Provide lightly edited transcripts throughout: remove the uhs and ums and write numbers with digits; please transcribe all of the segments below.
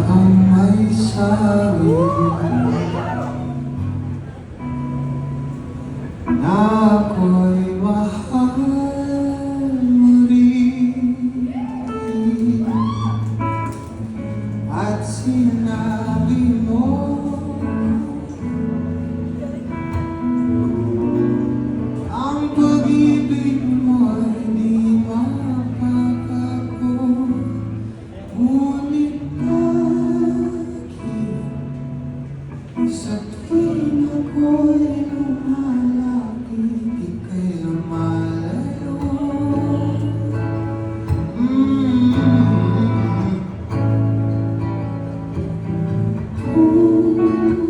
ang may sabi na ako'y mahal mo rin. At sinabi mo ang pag-ibig mo'y di mapapako. Ngunit bakit sa tuwing ako'y lumalapit, ika'y lumalayo?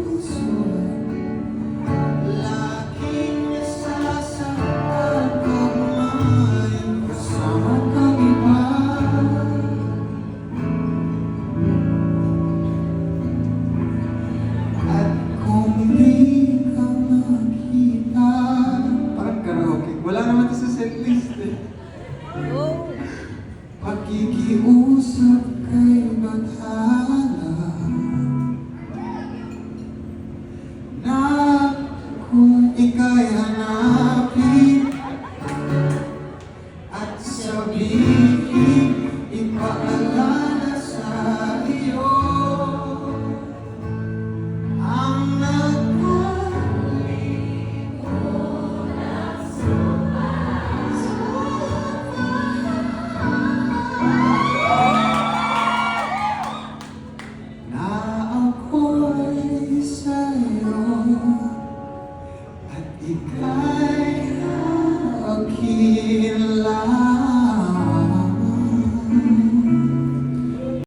Puso'y laging nasasaktan pag may kasama kang iba. At kung di ka makita, parang karaoke, wala naman ito sa setlist eh. Pakikiusap